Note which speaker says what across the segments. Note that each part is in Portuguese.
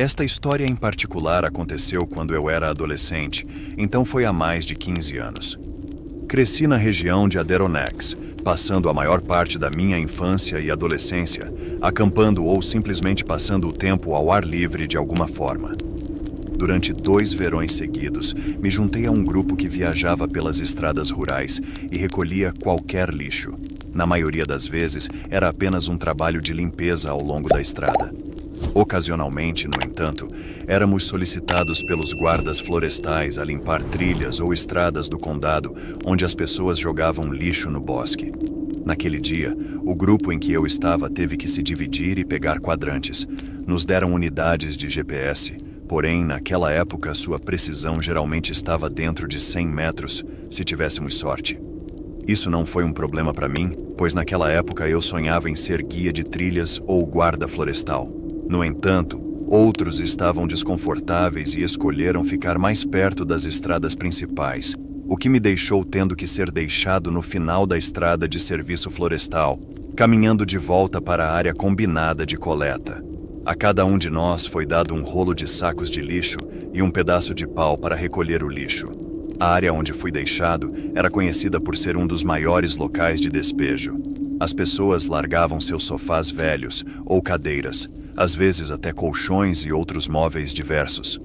Speaker 1: Esta história em particular aconteceu quando eu era adolescente, então foi há mais de 15 anos. Cresci na região de Adirondack, passando a maior parte da minha infância e adolescência, acampando ou simplesmente passando o tempo ao ar livre de alguma forma. Durante 2 verões seguidos, me juntei a um grupo que viajava pelas estradas rurais e recolhia qualquer lixo. Na maioria das vezes, era apenas um trabalho de limpeza ao longo da estrada. Ocasionalmente, no entanto, éramos solicitados pelos guardas florestais a limpar trilhas ou estradas do condado onde as pessoas jogavam lixo no bosque. Naquele dia, o grupo em que eu estava teve que se dividir e pegar quadrantes. Nos deram unidades de GPS, porém, naquela época, sua precisão geralmente estava dentro de 100 metros, se tivéssemos sorte. Isso não foi um problema para mim, pois naquela época eu sonhava em ser guia de trilhas ou guarda florestal. No entanto, outros estavam desconfortáveis e escolheram ficar mais perto das estradas principais, o que me deixou tendo que ser deixado no final da estrada de serviço florestal, caminhando de volta para a área combinada de coleta. A cada um de nós foi dado um rolo de sacos de lixo e um pedaço de pau para recolher o lixo. A área onde fui deixado era conhecida por ser um dos maiores locais de despejo. As pessoas largavam seus sofás velhos ou cadeiras, às vezes até colchões e outros móveis diversos.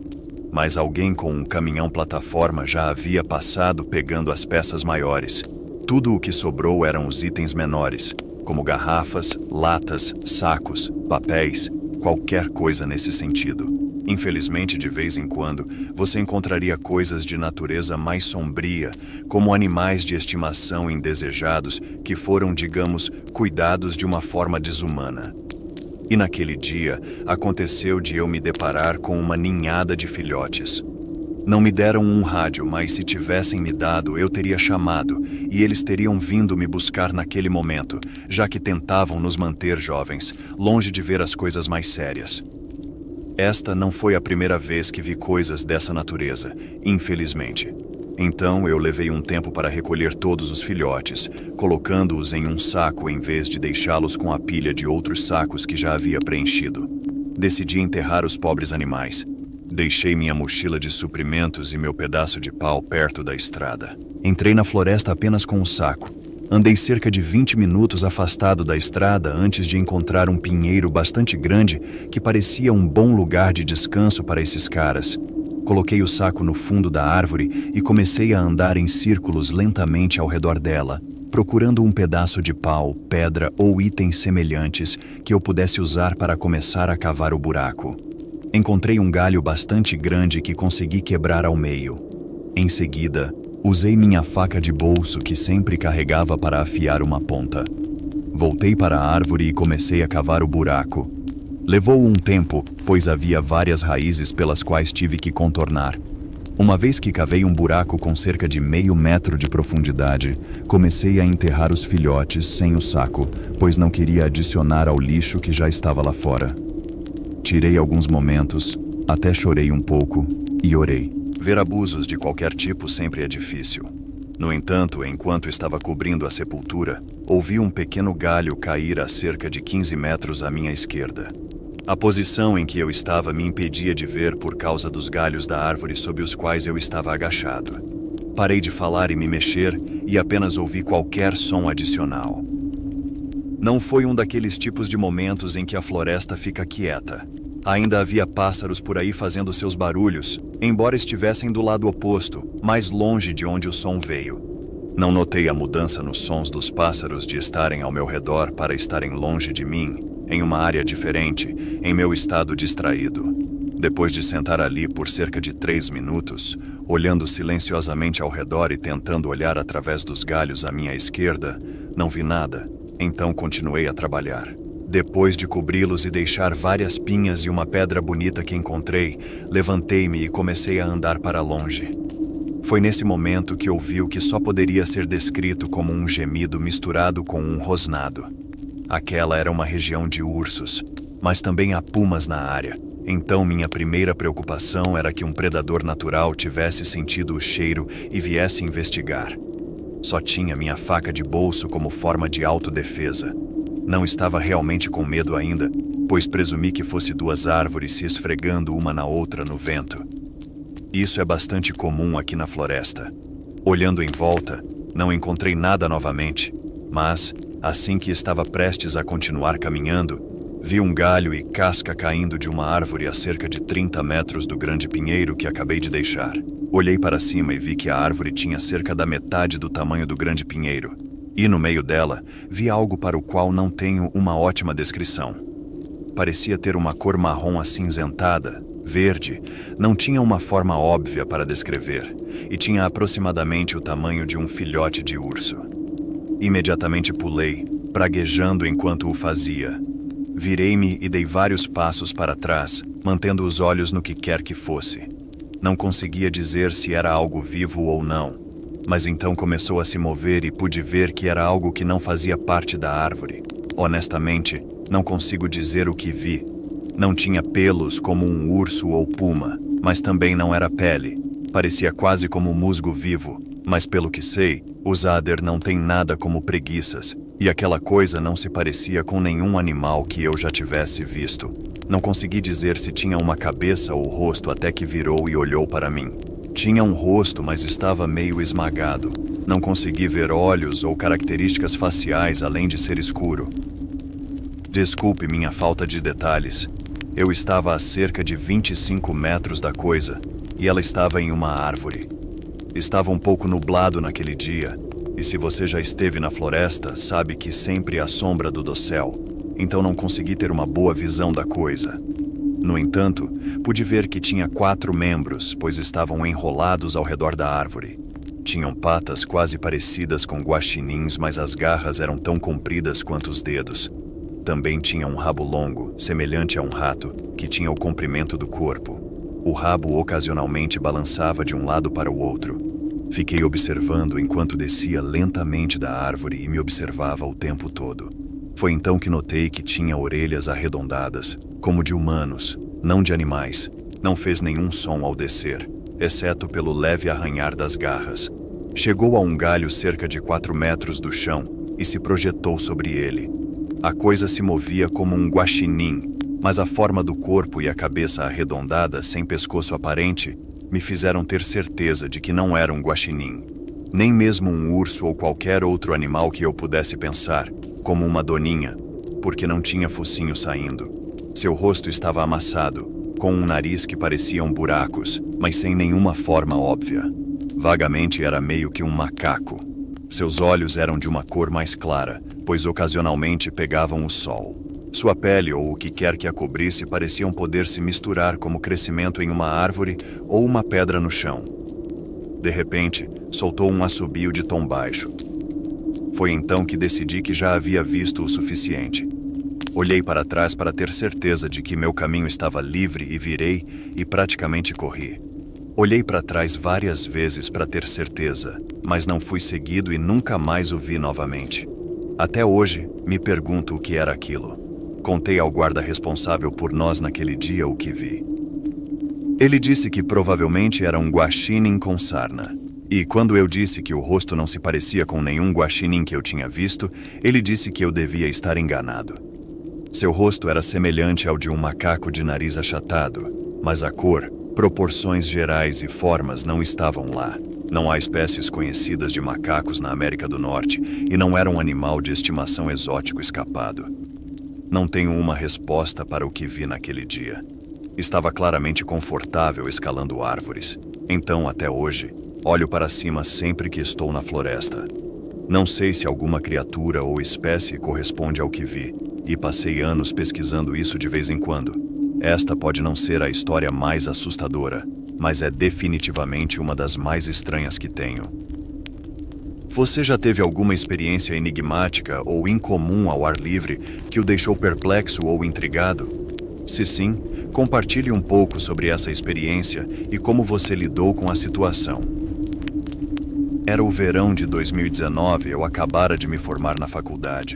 Speaker 1: Mas alguém com um caminhão-plataforma já havia passado pegando as peças maiores. Tudo o que sobrou eram os itens menores, como garrafas, latas, sacos, papéis, qualquer coisa nesse sentido. Infelizmente, de vez em quando, você encontraria coisas de natureza mais sombria, como animais de estimação indesejados que foram, digamos, cuidados de uma forma desumana. E naquele dia, aconteceu de eu me deparar com uma ninhada de filhotes. Não me deram um rádio, mas se tivessem me dado, eu teria chamado, e eles teriam vindo me buscar naquele momento, já que tentavam nos manter jovens, longe de ver as coisas mais sérias. Esta não foi a primeira vez que vi coisas dessa natureza, infelizmente. Então eu levei um tempo para recolher todos os filhotes, colocando-os em um saco em vez de deixá-los com a pilha de outros sacos que já havia preenchido. Decidi enterrar os pobres animais. Deixei minha mochila de suprimentos e meu pedaço de pau perto da estrada. Entrei na floresta apenas com o saco. Andei cerca de 20 minutos afastado da estrada antes de encontrar um pinheiro bastante grande que parecia um bom lugar de descanso para esses caras. Coloquei o saco no fundo da árvore e comecei a andar em círculos lentamente ao redor dela, procurando um pedaço de pau, pedra ou itens semelhantes que eu pudesse usar para começar a cavar o buraco. Encontrei um galho bastante grande que consegui quebrar ao meio. Em seguida, usei minha faca de bolso que sempre carregava para afiar uma ponta. Voltei para a árvore e comecei a cavar o buraco. Levou um tempo, pois havia várias raízes pelas quais tive que contornar. Uma vez que cavei um buraco com cerca de meio metro de profundidade, comecei a enterrar os filhotes sem o saco, pois não queria adicionar ao lixo que já estava lá fora. Tirei alguns momentos, até chorei um pouco e orei. Ver abusos de qualquer tipo sempre é difícil. No entanto, enquanto estava cobrindo a sepultura, ouvi um pequeno galho cair a cerca de 15 metros à minha esquerda. A posição em que eu estava me impedia de ver por causa dos galhos da árvore sob os quais eu estava agachado. Parei de falar e me mexer e apenas ouvi qualquer som adicional. Não foi um daqueles tipos de momentos em que a floresta fica quieta. Ainda havia pássaros por aí fazendo seus barulhos, embora estivessem do lado oposto, mais longe de onde o som veio. Não notei a mudança nos sons dos pássaros de estarem ao meu redor para estarem longe de mim, em uma área diferente, em meu estado distraído. Depois de sentar ali por cerca de 3 minutos, olhando silenciosamente ao redor e tentando olhar através dos galhos à minha esquerda, não vi nada, então continuei a trabalhar. Depois de cobri-los e deixar várias pinhas e uma pedra bonita que encontrei, levantei-me e comecei a andar para longe. Foi nesse momento que ouvi o que só poderia ser descrito como um gemido misturado com um rosnado. Aquela era uma região de ursos, mas também há pumas na área. Então minha primeira preocupação era que um predador natural tivesse sentido o cheiro e viesse investigar. Só tinha minha faca de bolso como forma de autodefesa. Não estava realmente com medo ainda, pois presumi que fosse duas árvores se esfregando uma na outra no vento. Isso é bastante comum aqui na floresta. Olhando em volta, não encontrei nada novamente, mas, assim que estava prestes a continuar caminhando, vi um galho e casca caindo de uma árvore a cerca de 30 metros do grande pinheiro que acabei de deixar. Olhei para cima e vi que a árvore tinha cerca da metade do tamanho do grande pinheiro. E no meio dela, vi algo para o qual não tenho uma ótima descrição. Parecia ter uma cor marrom acinzentada, verde, não tinha uma forma óbvia para descrever, e tinha aproximadamente o tamanho de um filhote de urso. Imediatamente pulei, praguejando enquanto o fazia. Virei-me e dei vários passos para trás, mantendo os olhos no que quer que fosse. Não conseguia dizer se era algo vivo ou não, mas então começou a se mover e pude ver que era algo que não fazia parte da árvore. Honestamente, não consigo dizer o que vi. Não tinha pelos como um urso ou puma, mas também não era pele. Parecia quase como musgo vivo, mas pelo que sei, os Ader não têm nada como preguiças, e aquela coisa não se parecia com nenhum animal que eu já tivesse visto. Não consegui dizer se tinha uma cabeça ou rosto até que virou e olhou para mim. Tinha um rosto, mas estava meio esmagado. Não consegui ver olhos ou características faciais além de ser escuro. Desculpe minha falta de detalhes. Eu estava a cerca de 25 metros da coisa, e ela estava em uma árvore. Estava um pouco nublado naquele dia, e se você já esteve na floresta, sabe que sempre há sombra do dossel, então não consegui ter uma boa visão da coisa. No entanto, pude ver que tinha 4 membros, pois estavam enrolados ao redor da árvore. Tinham patas quase parecidas com guaxinins, mas as garras eram tão compridas quanto os dedos. Também tinha um rabo longo, semelhante a um rato, que tinha o comprimento do corpo. O rabo ocasionalmente balançava de um lado para o outro. Fiquei observando enquanto descia lentamente da árvore e me observava o tempo todo. Foi então que notei que tinha orelhas arredondadas, como de humanos, não de animais. Não fez nenhum som ao descer, exceto pelo leve arranhar das garras. Chegou a um galho cerca de 4 metros do chão e se projetou sobre ele. A coisa se movia como um guaxinim, mas a forma do corpo e a cabeça arredondada, sem pescoço aparente, me fizeram ter certeza de que não era um guaxinim. Nem mesmo um urso ou qualquer outro animal que eu pudesse pensar, como uma doninha, porque não tinha focinho saindo. Seu rosto estava amassado, com um nariz que pareciam buracos, mas sem nenhuma forma óbvia. Vagamente era meio que um macaco. Seus olhos eram de uma cor mais clara, pois ocasionalmente pegavam o sol. Sua pele ou o que quer que a cobrisse pareciam poder se misturar como crescimento em uma árvore ou uma pedra no chão. De repente, soltou um assobio de tom baixo. Foi então que decidi que já havia visto o suficiente. Olhei para trás para ter certeza de que meu caminho estava livre e virei e praticamente corri. Olhei para trás várias vezes para ter certeza, mas não fui seguido e nunca mais o vi novamente. Até hoje, me pergunto o que era aquilo. Contei ao guarda responsável por nós naquele dia o que vi. Ele disse que provavelmente era um guaxinim com sarna. E quando eu disse que o rosto não se parecia com nenhum guaxinim que eu tinha visto, ele disse que eu devia estar enganado. Seu rosto era semelhante ao de um macaco de nariz achatado, mas a cor, proporções gerais e formas não estavam lá. Não há espécies conhecidas de macacos na América do Norte e não era um animal de estimação exótico escapado. Não tenho uma resposta para o que vi naquele dia. Estava claramente confortável escalando árvores. Então, até hoje, olho para cima sempre que estou na floresta. Não sei se alguma criatura ou espécie corresponde ao que vi, e passei anos pesquisando isso de vez em quando. Esta pode não ser a história mais assustadora, mas é definitivamente uma das mais estranhas que tenho. Você já teve alguma experiência enigmática ou incomum ao ar livre que o deixou perplexo ou intrigado? Se sim, compartilhe um pouco sobre essa experiência e como você lidou com a situação. Era o verão de 2019 e eu acabara de me formar na faculdade.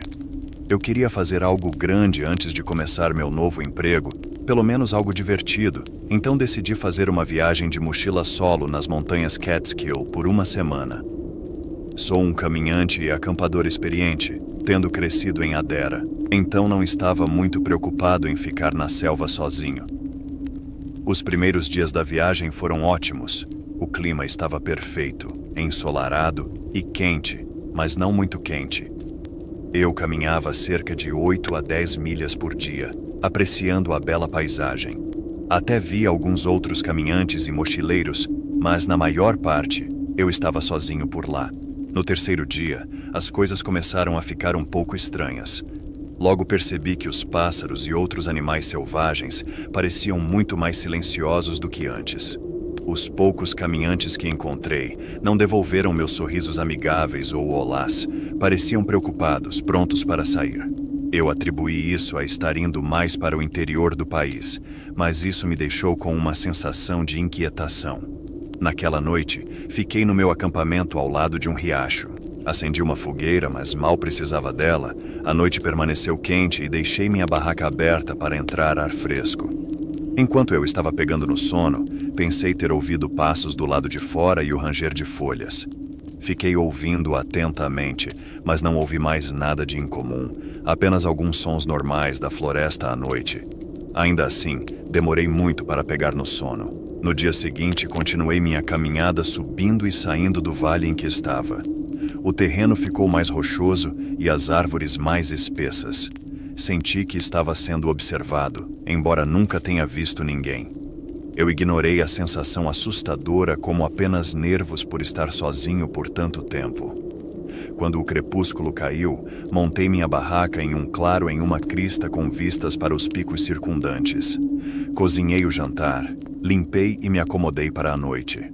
Speaker 1: Eu queria fazer algo grande antes de começar meu novo emprego, pelo menos algo divertido, então decidi fazer uma viagem de mochila solo nas montanhas Catskill por uma semana. Sou um caminhante e acampador experiente, tendo crescido em Adera. Então não estava muito preocupado em ficar na selva sozinho. Os primeiros dias da viagem foram ótimos. O clima estava perfeito, ensolarado e quente, mas não muito quente. Eu caminhava cerca de 8 a 10 milhas por dia, apreciando a bela paisagem. Até vi alguns outros caminhantes e mochileiros, mas na maior parte, eu estava sozinho por lá. No terceiro dia, as coisas começaram a ficar um pouco estranhas. Logo percebi que os pássaros e outros animais selvagens pareciam muito mais silenciosos do que antes. Os poucos caminhantes que encontrei não devolveram meus sorrisos amigáveis ou olás. Pareciam preocupados, prontos para sair. Eu atribuí isso a estar indo mais para o interior do país, mas isso me deixou com uma sensação de inquietação. Naquela noite, fiquei no meu acampamento ao lado de um riacho. Acendi uma fogueira, mas mal precisava dela. A noite permaneceu quente e deixei minha barraca aberta para entrar ar fresco. Enquanto eu estava pegando no sono, pensei ter ouvido passos do lado de fora e o ranger de folhas. Fiquei ouvindo atentamente, mas não ouvi mais nada de incomum, apenas alguns sons normais da floresta à noite. Ainda assim, demorei muito para pegar no sono. No dia seguinte, continuei minha caminhada subindo e saindo do vale em que estava. O terreno ficou mais rochoso e as árvores mais espessas. Senti que estava sendo observado, embora nunca tenha visto ninguém. Eu ignorei a sensação assustadora como apenas nervos por estar sozinho por tanto tempo. Quando o crepúsculo caiu, montei minha barraca em um claro em uma crista com vistas para os picos circundantes. Cozinhei o jantar, limpei e me acomodei para a noite.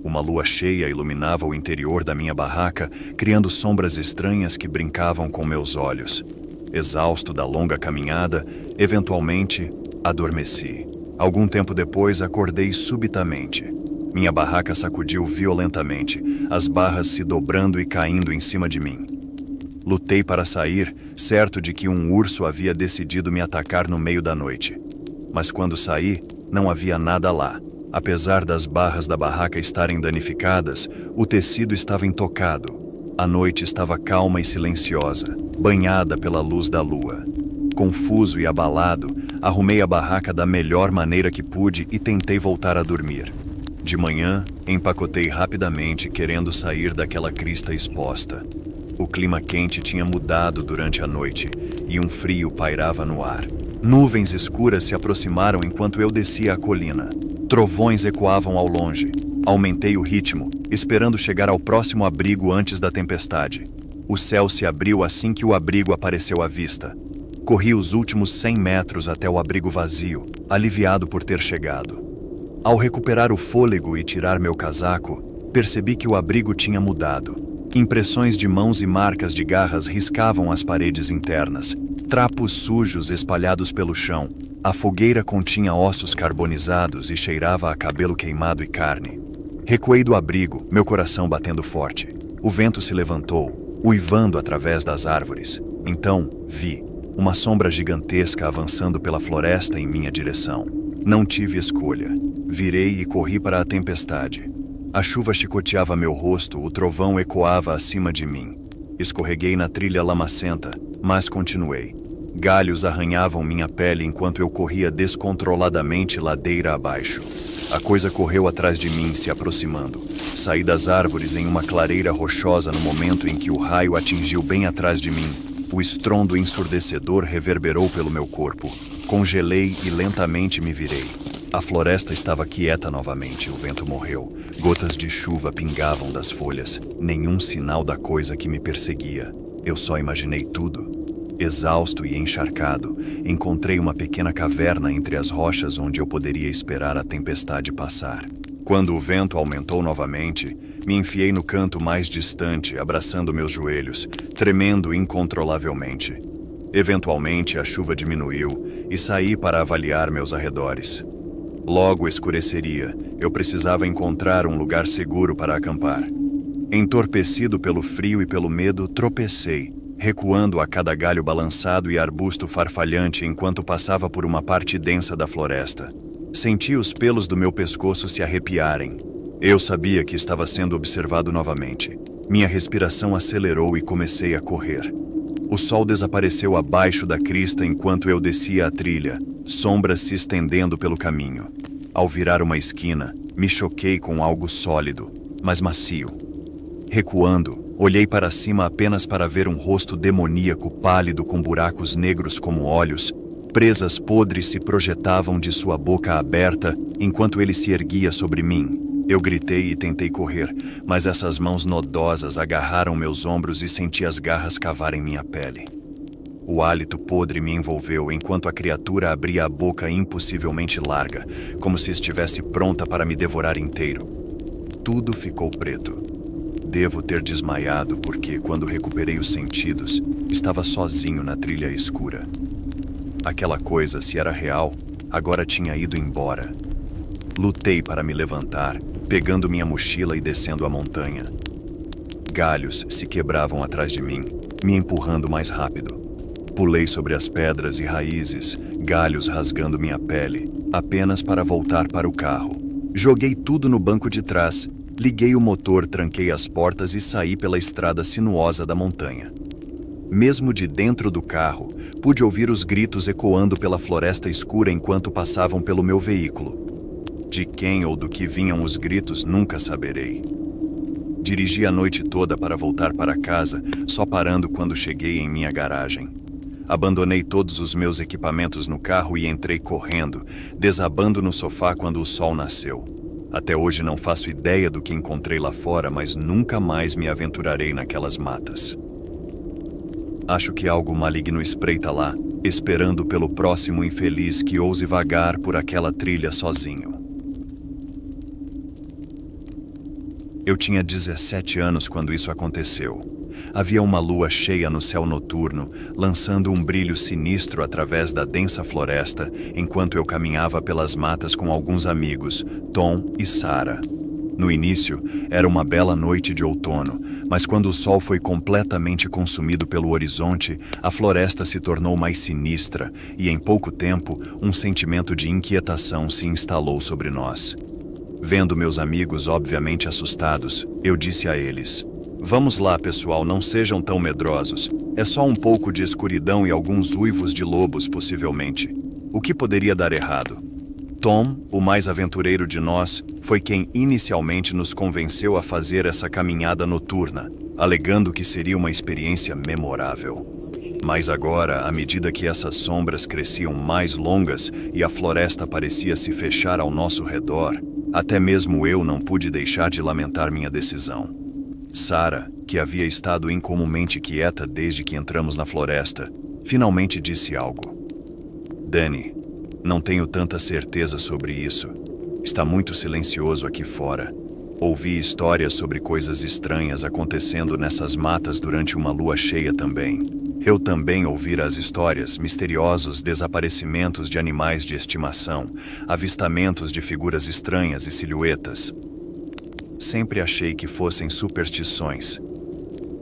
Speaker 1: Uma lua cheia iluminava o interior da minha barraca, criando sombras estranhas que brincavam com meus olhos. Exausto da longa caminhada, eventualmente, adormeci. Algum tempo depois, acordei subitamente. Minha barraca sacudiu violentamente, as barras se dobrando e caindo em cima de mim. Lutei para sair, certo de que um urso havia decidido me atacar no meio da noite. Mas quando saí, não havia nada lá. Apesar das barras da barraca estarem danificadas, o tecido estava intocado. A noite estava calma e silenciosa, banhada pela luz da lua. Confuso e abalado, arrumei a barraca da melhor maneira que pude e tentei voltar a dormir. De manhã, empacotei rapidamente, querendo sair daquela crista exposta. O clima quente tinha mudado durante a noite e um frio pairava no ar. Nuvens escuras se aproximaram enquanto eu descia a colina. Trovões ecoavam ao longe. Aumentei o ritmo, esperando chegar ao próximo abrigo antes da tempestade. O céu se abriu assim que o abrigo apareceu à vista. Corri os últimos 100 metros até o abrigo vazio, aliviado por ter chegado. Ao recuperar o fôlego e tirar meu casaco, percebi que o abrigo tinha mudado. Impressões de mãos e marcas de garras riscavam as paredes internas. Trapos sujos espalhados pelo chão. A fogueira continha ossos carbonizados e cheirava a cabelo queimado e carne. Recuei do abrigo, meu coração batendo forte. O vento se levantou, uivando através das árvores. Então, vi uma sombra gigantesca avançando pela floresta em minha direção. Não tive escolha. Virei e corri para a tempestade. A chuva chicoteava meu rosto, o trovão ecoava acima de mim. Escorreguei na trilha lamacenta, mas continuei. Galhos arranhavam minha pele enquanto eu corria descontroladamente ladeira abaixo. A coisa correu atrás de mim, se aproximando. Saí das árvores em uma clareira rochosa no momento em que o raio atingiu bem atrás de mim. O estrondo ensurdecedor reverberou pelo meu corpo. Congelei e lentamente me virei. A floresta estava quieta novamente, o vento morreu. Gotas de chuva pingavam das folhas. Nenhum sinal da coisa que me perseguia. Eu só imaginei tudo. Exausto e encharcado, encontrei uma pequena caverna entre as rochas onde eu poderia esperar a tempestade passar. Quando o vento aumentou novamente, me enfiei no canto mais distante, abraçando meus joelhos, tremendo incontrolavelmente. Eventualmente, a chuva diminuiu e saí para avaliar meus arredores. Logo escureceria, eu precisava encontrar um lugar seguro para acampar. Entorpecido pelo frio e pelo medo, tropecei, recuando a cada galho balançado e arbusto farfalhante enquanto passava por uma parte densa da floresta. Senti os pelos do meu pescoço se arrepiarem. Eu sabia que estava sendo observado novamente. Minha respiração acelerou e comecei a correr. O sol desapareceu abaixo da crista enquanto eu descia a trilha, sombras se estendendo pelo caminho. Ao virar uma esquina, me choquei com algo sólido, mas macio. Recuando, olhei para cima apenas para ver um rosto demoníaco pálido com buracos negros como olhos. Presas podres se projetavam de sua boca aberta enquanto ele se erguia sobre mim. Eu gritei e tentei correr, mas essas mãos nodosas agarraram meus ombros e senti as garras cavarem minha pele. O hálito podre me envolveu enquanto a criatura abria a boca impossivelmente larga, como se estivesse pronta para me devorar inteiro. Tudo ficou preto. Devo ter desmaiado porque, quando recuperei os sentidos, estava sozinho na trilha escura. Aquela coisa, se era real, agora tinha ido embora. Lutei para me levantar, pegando minha mochila e descendo a montanha. Galhos se quebravam atrás de mim, me empurrando mais rápido. Pulei sobre as pedras e raízes, galhos rasgando minha pele, apenas para voltar para o carro. Joguei tudo no banco de trás, liguei o motor, tranquei as portas e saí pela estrada sinuosa da montanha. Mesmo de dentro do carro, pude ouvir os gritos ecoando pela floresta escura enquanto passavam pelo meu veículo. De quem ou do que vinham os gritos nunca saberei. Dirigi a noite toda para voltar para casa, só parando quando cheguei em minha garagem. Abandonei todos os meus equipamentos no carro e entrei correndo, desabando no sofá quando o sol nasceu. Até hoje não faço ideia do que encontrei lá fora, mas nunca mais me aventurarei naquelas matas. Acho que algo maligno espreita lá, esperando pelo próximo infeliz que ouse vagar por aquela trilha sozinho. Eu tinha 17 anos quando isso aconteceu. Havia uma lua cheia no céu noturno, lançando um brilho sinistro através da densa floresta, enquanto eu caminhava pelas matas com alguns amigos, Tom e Sarah. No início, era uma bela noite de outono, mas quando o sol foi completamente consumido pelo horizonte, a floresta se tornou mais sinistra e, em pouco tempo, um sentimento de inquietação se instalou sobre nós. Vendo meus amigos obviamente assustados, eu disse a eles: "Vamos lá, pessoal, não sejam tão medrosos. É só um pouco de escuridão e alguns uivos de lobos, possivelmente. O que poderia dar errado?" Tom, o mais aventureiro de nós, foi quem inicialmente nos convenceu a fazer essa caminhada noturna, alegando que seria uma experiência memorável. Mas agora, à medida que essas sombras cresciam mais longas e a floresta parecia se fechar ao nosso redor, até mesmo eu não pude deixar de lamentar minha decisão. Sarah, que havia estado incomumente quieta desde que entramos na floresta, finalmente disse algo. "Danny, não tenho tanta certeza sobre isso. Está muito silencioso aqui fora. Ouvi histórias sobre coisas estranhas acontecendo nessas matas durante uma lua cheia também. Eu também ouvi as histórias, misteriosos desaparecimentos de animais de estimação, avistamentos de figuras estranhas e silhuetas. Sempre achei que fossem superstições.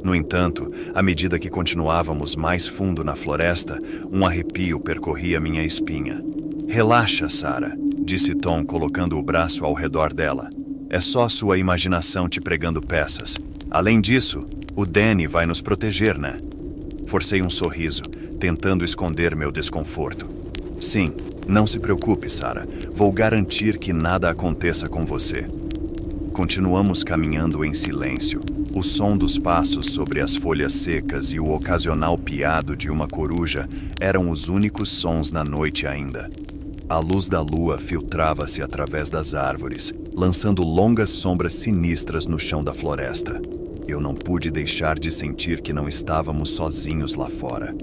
Speaker 1: No entanto, à medida que continuávamos mais fundo na floresta, um arrepio percorria minha espinha. "Relaxa, Sarah", disse Tom, colocando o braço ao redor dela. "É só sua imaginação te pregando peças. Além disso, o Danny vai nos proteger, né?" Forcei um sorriso, tentando esconder meu desconforto. "Sim, não se preocupe, Sarah. Vou garantir que nada aconteça com você." Continuamos caminhando em silêncio. O som dos passos sobre as folhas secas e o ocasional piado de uma coruja eram os únicos sons na noite ainda. A luz da lua filtrava-se através das árvores, lançando longas sombras sinistras no chão da floresta. Eu não pude deixar de sentir que não estávamos sozinhos lá fora.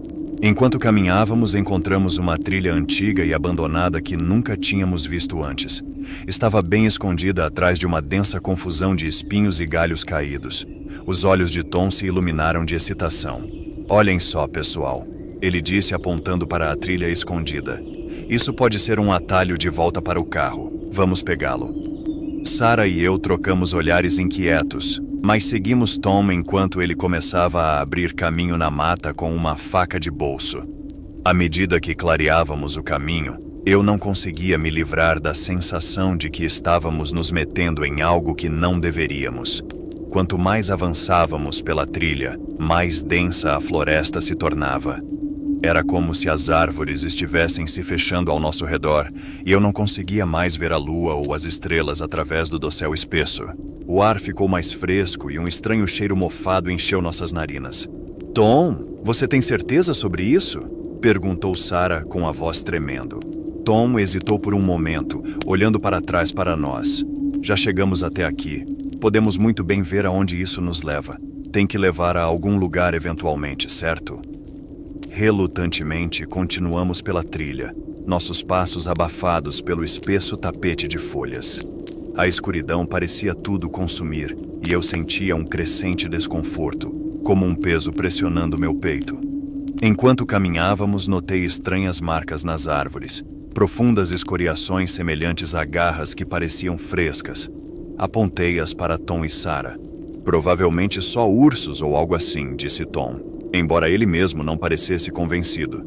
Speaker 1: Enquanto caminhávamos, encontramos uma trilha antiga e abandonada que nunca tínhamos visto antes. Estava bem escondida atrás de uma densa confusão de espinhos e galhos caídos. Os olhos de Tom se iluminaram de excitação. "Olhem só, pessoal", ele disse apontando para a trilha escondida. "Isso pode ser um atalho de volta para o carro. Vamos pegá-lo." Sarah e eu trocamos olhares inquietos, mas seguimos Tom enquanto ele começava a abrir caminho na mata com uma faca de bolso. À medida que clareávamos o caminho, eu não conseguia me livrar da sensação de que estávamos nos metendo em algo que não deveríamos. Quanto mais avançávamos pela trilha, mais densa a floresta se tornava. Era como se as árvores estivessem se fechando ao nosso redor e eu não conseguia mais ver a lua ou as estrelas através do dossel espesso. O ar ficou mais fresco e um estranho cheiro mofado encheu nossas narinas. Tom, você tem certeza sobre isso? Perguntou Sarah com a voz tremendo. Tom hesitou por um momento, olhando para trás para nós. Já chegamos até aqui. Podemos muito bem ver aonde isso nos leva. Tem que levar a algum lugar eventualmente, certo? Relutantemente, continuamos pela trilha, nossos passos abafados pelo espesso tapete de folhas. A escuridão parecia tudo consumir e eu sentia um crescente desconforto, como um peso pressionando meu peito. Enquanto caminhávamos, notei estranhas marcas nas árvores, profundas escoriações semelhantes a garras que pareciam frescas. Apontei-as para Tom e Sarah. Provavelmente só ursos ou algo assim, disse Tom, embora ele mesmo não parecesse convencido.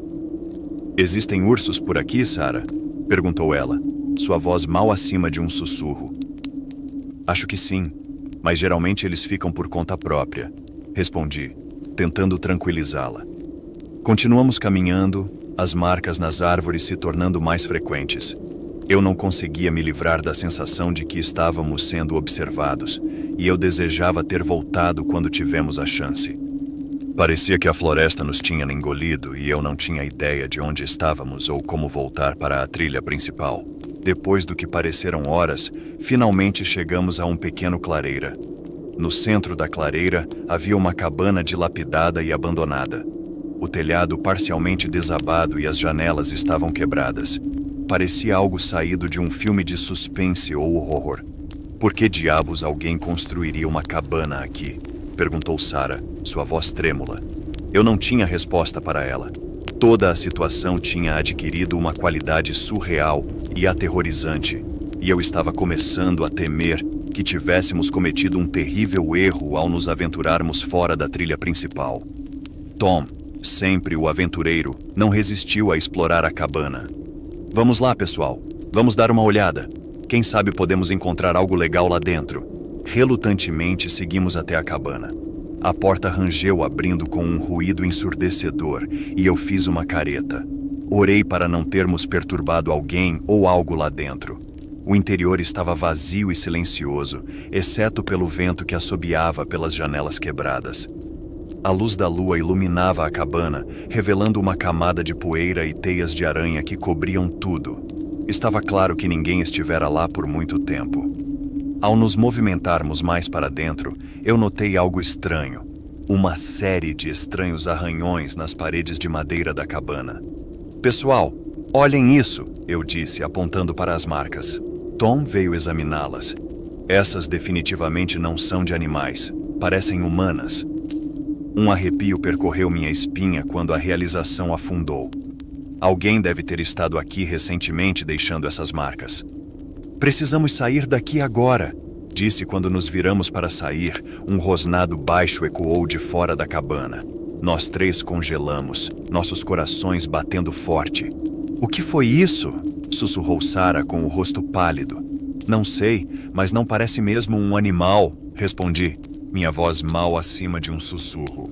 Speaker 1: Existem ursos por aqui, Sarah? Perguntou ela, sua voz mal acima de um sussurro. Acho que sim, mas geralmente eles ficam por conta própria, respondi, tentando tranquilizá-la. Continuamos caminhando, as marcas nas árvores se tornando mais frequentes. Eu não conseguia me livrar da sensação de que estávamos sendo observados, e eu desejava ter voltado quando tivemos a chance. Parecia que a floresta nos tinha engolido e eu não tinha ideia de onde estávamos ou como voltar para a trilha principal. Depois do que pareceram horas, finalmente chegamos a um pequeno clareira. No centro da clareira havia uma cabana dilapidada e abandonada. O telhado parcialmente desabado e as janelas estavam quebradas. Parecia algo saído de um filme de suspense ou horror. Por que diabos alguém construiria uma cabana aqui? Perguntou Sarah, sua voz trêmula. Eu não tinha resposta para ela. Toda a situação tinha adquirido uma qualidade surreal e aterrorizante, e eu estava começando a temer que tivéssemos cometido um terrível erro ao nos aventurarmos fora da trilha principal. Tom, sempre o aventureiro, não resistiu a explorar a cabana. Vamos lá, pessoal. Vamos dar uma olhada. Quem sabe podemos encontrar algo legal lá dentro. Relutantemente, seguimos até a cabana. A porta rangeu abrindo com um ruído ensurdecedor e eu fiz uma careta. Orei para não termos perturbado alguém ou algo lá dentro. O interior estava vazio e silencioso, exceto pelo vento que assobiava pelas janelas quebradas. A luz da lua iluminava a cabana, revelando uma camada de poeira e teias de aranha que cobriam tudo. Estava claro que ninguém estivera lá por muito tempo. Ao nos movimentarmos mais para dentro, eu notei algo estranho. Uma série de estranhos arranhões nas paredes de madeira da cabana. Pessoal, olhem isso, eu disse, apontando para as marcas. Tom veio examiná-las. Essas definitivamente não são de animais, parecem humanas. Um arrepio percorreu minha espinha quando a realização afundou. Alguém deve ter estado aqui recentemente deixando essas marcas. Precisamos sair daqui agora, disse quando nos viramos para sair. Um rosnado baixo ecoou de fora da cabana. Nós três congelamos, nossos corações batendo forte. O que foi isso? Sussurrou Sarah com o rosto pálido. Não sei, mas não parece mesmo um animal, respondi, minha voz mal acima de um sussurro.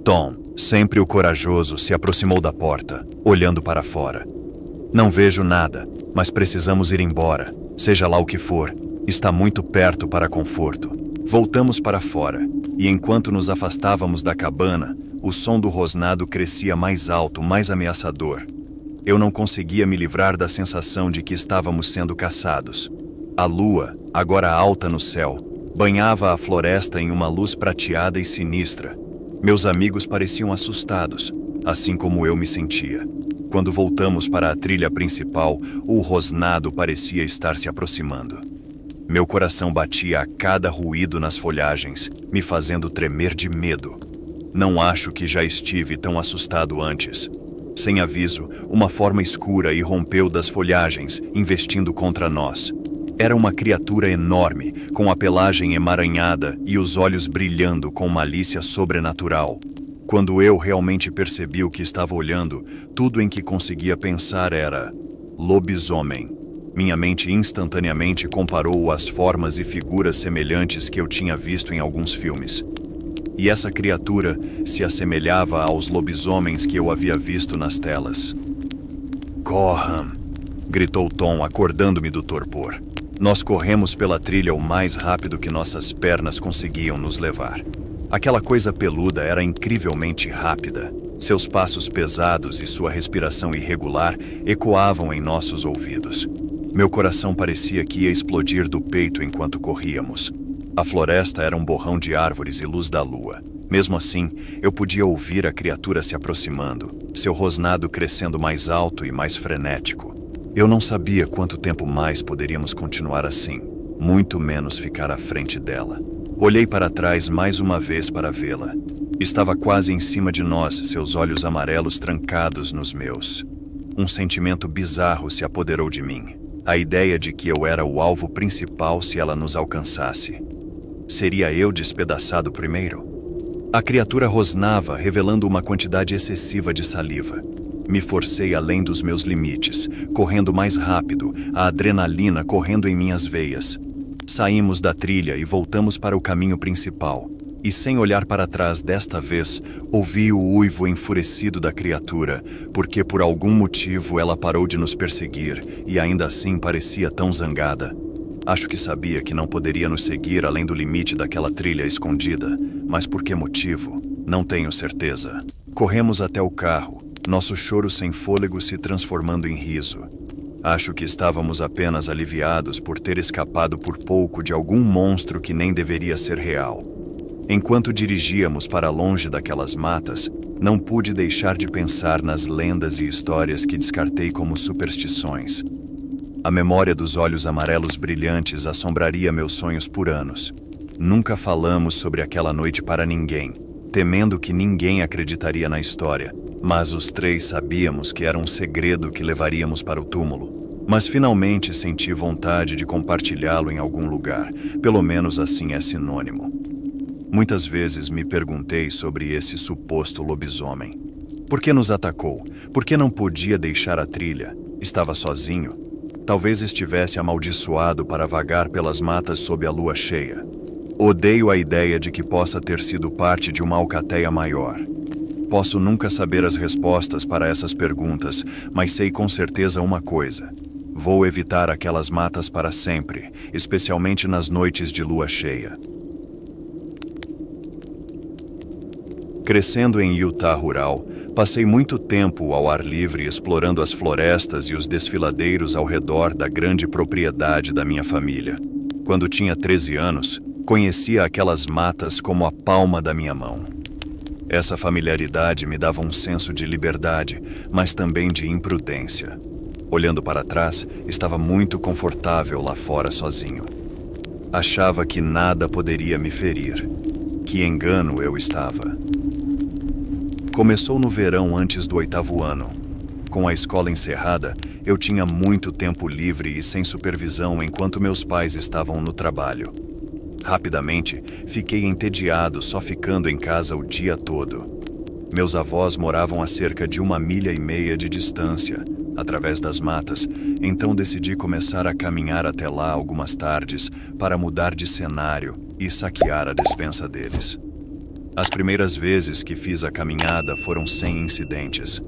Speaker 1: Tom, sempre o corajoso, se aproximou da porta, olhando para fora. Não vejo nada, mas precisamos ir embora, seja lá o que for. Está muito perto para conforto. Voltamos para fora, e enquanto nos afastávamos da cabana, o som do rosnado crescia mais alto, mais ameaçador. Eu não conseguia me livrar da sensação de que estávamos sendo caçados. A lua, agora alta no céu, banhava a floresta em uma luz prateada e sinistra. Meus amigos pareciam assustados, assim como eu me sentia. Quando voltamos para a trilha principal, o rosnado parecia estar se aproximando. Meu coração batia a cada ruído nas folhagens, me fazendo tremer de medo. Não acho que já estive tão assustado antes. Sem aviso, uma forma escura irrompeu das folhagens, investindo contra nós. Era uma criatura enorme, com a pelagem emaranhada e os olhos brilhando com malícia sobrenatural. Quando eu realmente percebi o que estava olhando, tudo em que conseguia pensar era lobisomem. Minha mente instantaneamente comparou as formas e figuras semelhantes que eu tinha visto em alguns filmes. E essa criatura se assemelhava aos lobisomens que eu havia visto nas telas. "Corram!" gritou Tom, acordando-me do torpor. Nós corremos pela trilha o mais rápido que nossas pernas conseguiam nos levar. Aquela coisa peluda era incrivelmente rápida. Seus passos pesados e sua respiração irregular ecoavam em nossos ouvidos. Meu coração parecia que ia explodir do peito enquanto corríamos. A floresta era um borrão de árvores e luz da lua. Mesmo assim, eu podia ouvir a criatura se aproximando, seu rosnado crescendo mais alto e mais frenético. Eu não sabia quanto tempo mais poderíamos continuar assim, muito menos ficar à frente dela. Olhei para trás mais uma vez para vê-la. Estava quase em cima de nós, seus olhos amarelos trancados nos meus. Um sentimento bizarro se apoderou de mim. A ideia de que eu era o alvo principal se ela nos alcançasse. Seria eu despedaçado primeiro? A criatura rosnava, revelando uma quantidade excessiva de saliva. Me forcei além dos meus limites, correndo mais rápido, a adrenalina correndo em minhas veias. Saímos da trilha e voltamos para o caminho principal. E sem olhar para trás desta vez, ouvi o uivo enfurecido da criatura, porque por algum motivo ela parou de nos perseguir e ainda assim parecia tão zangada. Acho que sabia que não poderia nos seguir além do limite daquela trilha escondida, mas por que motivo? Não tenho certeza. Corremos até o carro, nosso choro sem fôlego se transformando em riso. Acho que estávamos apenas aliviados por ter escapado por pouco de algum monstro que nem deveria ser real. Enquanto dirigíamos para longe daquelas matas, não pude deixar de pensar nas lendas e histórias que descartei como superstições. A memória dos olhos amarelos brilhantes assombraria meus sonhos por anos. Nunca falamos sobre aquela noite para ninguém, temendo que ninguém acreditaria na história, mas os três sabíamos que era um segredo que levaríamos para o túmulo. Mas finalmente senti vontade de compartilhá-lo em algum lugar, pelo menos assim é sinônimo. Muitas vezes me perguntei sobre esse suposto lobisomem. Por que nos atacou? Por que não podia deixar a trilha? Estava sozinho? Talvez estivesse amaldiçoado para vagar pelas matas sob a lua cheia. Odeio a ideia de que possa ter sido parte de uma alcateia maior. Posso nunca saber as respostas para essas perguntas, mas sei com certeza uma coisa. Vou evitar aquelas matas para sempre, especialmente nas noites de lua cheia. Crescendo em Utah rural, passei muito tempo ao ar livre explorando as florestas e os desfiladeiros ao redor da grande propriedade da minha família. Quando tinha 13 anos, conhecia aquelas matas como a palma da minha mão. Essa familiaridade me dava um senso de liberdade, mas também de imprudência. Olhando para trás, estava muito confortável lá fora sozinho. Achava que nada poderia me ferir. Que engano eu estava. Começou no verão antes do 8º ano. Com a escola encerrada, eu tinha muito tempo livre e sem supervisão enquanto meus pais estavam no trabalho. Rapidamente, fiquei entediado só ficando em casa o dia todo. Meus avós moravam a cerca de 1,5 milhas de distância, através das matas, então decidi começar a caminhar até lá algumas tardes para mudar de cenário e saquear a despensa deles. As primeiras vezes que fiz a caminhada foram sem incidentes.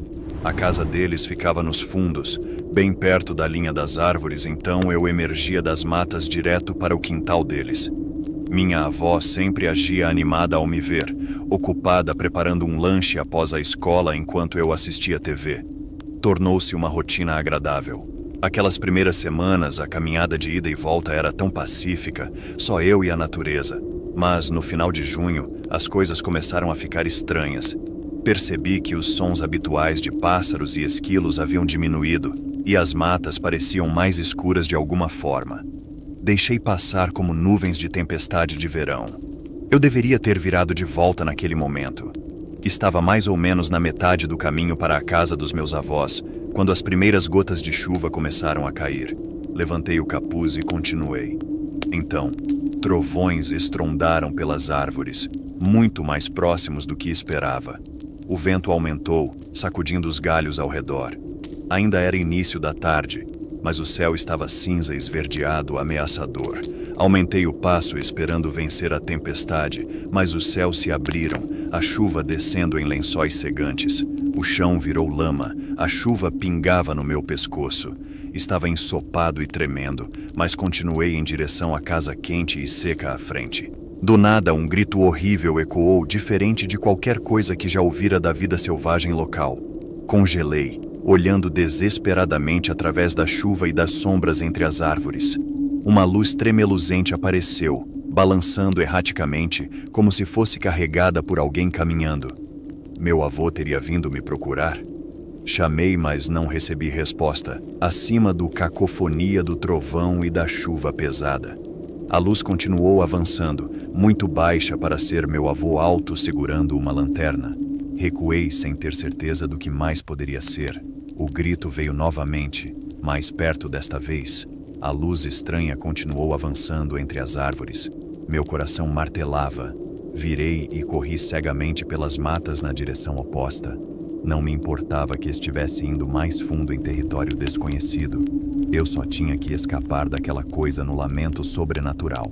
Speaker 1: A casa deles ficava nos fundos, bem perto da linha das árvores, então eu emergia das matas direto para o quintal deles. Minha avó sempre agia animada ao me ver, ocupada preparando um lanche após a escola enquanto eu assistia TV. Tornou-se uma rotina agradável. Aquelas primeiras semanas, a caminhada de ida e volta era tão pacífica, só eu e a natureza. Mas, no final de junho, as coisas começaram a ficar estranhas. Percebi que os sons habituais de pássaros e esquilos haviam diminuído, e as matas pareciam mais escuras de alguma forma. Deixei passar como nuvens de tempestade de verão. Eu deveria ter virado de volta naquele momento. Estava mais ou menos na metade do caminho para a casa dos meus avós, quando as primeiras gotas de chuva começaram a cair. Levantei o capuz e continuei. Então, trovões estrondaram pelas árvores, muito mais próximos do que esperava. O vento aumentou, sacudindo os galhos ao redor. Ainda era início da tarde. mas o céu estava cinza esverdeado, ameaçador. Aumentei o passo esperando vencer a tempestade, mas os céus se abriram, a chuva descendo em lençóis cegantes. O chão virou lama, a chuva pingava no meu pescoço. Estava ensopado e tremendo, mas continuei em direção à casa quente e seca à frente. Do nada, um grito horrível ecoou, diferente de qualquer coisa que já ouvira da vida selvagem local. Congelei, olhando desesperadamente através da chuva e das sombras entre as árvores. Uma luz tremeluzente apareceu, balançando erraticamente, como se fosse carregada por alguém caminhando. Meu avô teria vindo me procurar? Chamei, mas não recebi resposta, acima do cacofonia do trovão e da chuva pesada. A luz continuou avançando, muito baixa para ser meu avô alto segurando uma lanterna. Recuei sem ter certeza do que mais poderia ser. O grito veio novamente, mais perto desta vez. A luz estranha continuou avançando entre as árvores. Meu coração martelava. Virei e corri cegamente pelas matas na direção oposta. Não me importava que estivesse indo mais fundo em território desconhecido. Eu só tinha que escapar daquela coisa no lamento sobrenatural.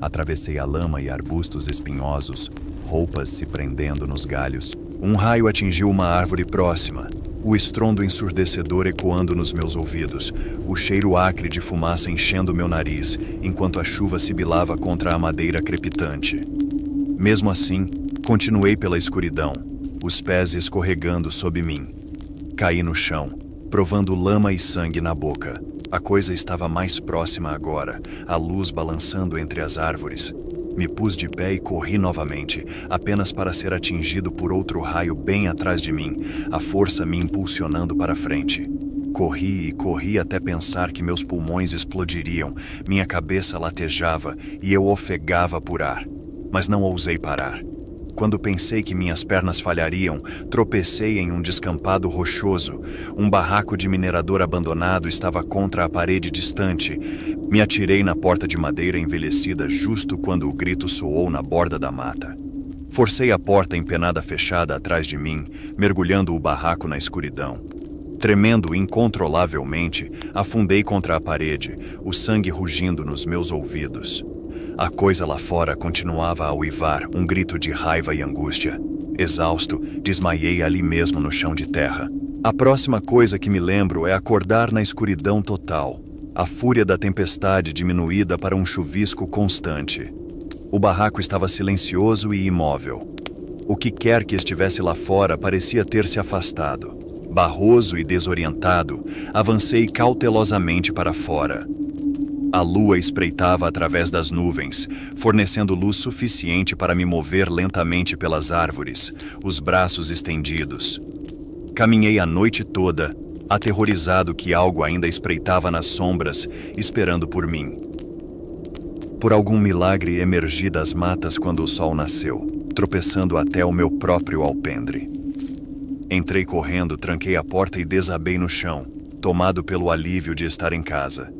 Speaker 1: Atravessei a lama e arbustos espinhosos, roupas se prendendo nos galhos. Um raio atingiu uma árvore próxima. O estrondo ensurdecedor ecoando nos meus ouvidos, o cheiro acre de fumaça enchendo meu nariz, enquanto a chuva sibilava contra a madeira crepitante. Mesmo assim, continuei pela escuridão, os pés escorregando sob mim. Caí no chão, provando lama e sangue na boca. A coisa estava mais próxima agora, a luz balançando entre as árvores. Me pus de pé e corri novamente, apenas para ser atingido por outro raio bem atrás de mim, a força me impulsionando para frente. Corri e corri até pensar que meus pulmões explodiriam, minha cabeça latejava e eu ofegava por ar. Mas não ousei parar. Quando pensei que minhas pernas falhariam, tropecei em um descampado rochoso. Um barraco de minerador abandonado estava contra a parede distante. Me atirei na porta de madeira envelhecida justo quando o grito soou na borda da mata. Forcei a porta empenada fechada atrás de mim, mergulhando o barraco na escuridão. Tremendo incontrolavelmente, afundei contra a parede, o sangue rugindo nos meus ouvidos. A coisa lá fora continuava a uivar, um grito de raiva e angústia. Exausto, desmaiei ali mesmo no chão de terra. A próxima coisa que me lembro é acordar na escuridão total, a fúria da tempestade diminuída para um chuvisco constante. O barraco estava silencioso e imóvel. O que quer que estivesse lá fora parecia ter se afastado. Barroso e desorientado, avancei cautelosamente para fora. A lua espreitava através das nuvens, fornecendo luz suficiente para me mover lentamente pelas árvores, os braços estendidos. Caminhei a noite toda, aterrorizado que algo ainda espreitava nas sombras, esperando por mim. Por algum milagre emergi das matas quando o sol nasceu, tropeçando até o meu próprio alpendre. Entrei correndo, tranquei a porta e desabei no chão, tomado pelo alívio de estar em casa.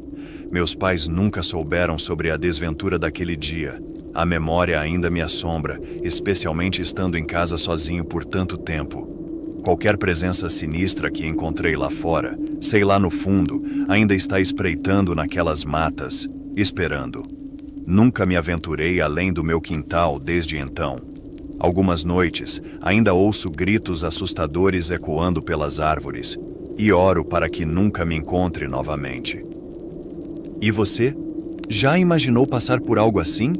Speaker 1: Meus pais nunca souberam sobre a desventura daquele dia. A memória ainda me assombra, especialmente estando em casa sozinho por tanto tempo. Qualquer presença sinistra que encontrei lá fora, sei lá no fundo, ainda está espreitando naquelas matas, esperando. Nunca me aventurei além do meu quintal desde então. Algumas noites, ainda ouço gritos assustadores ecoando pelas árvores, e oro para que nunca me encontre novamente. E você? Já imaginou passar por algo assim?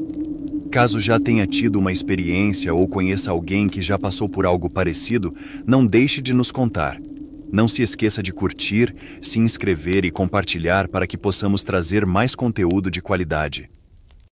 Speaker 1: Caso já tenha tido uma experiência ou conheça alguém que já passou por algo parecido, não deixe de nos contar. Não se esqueça de curtir, se inscrever e compartilhar para que possamos trazer mais conteúdo de qualidade.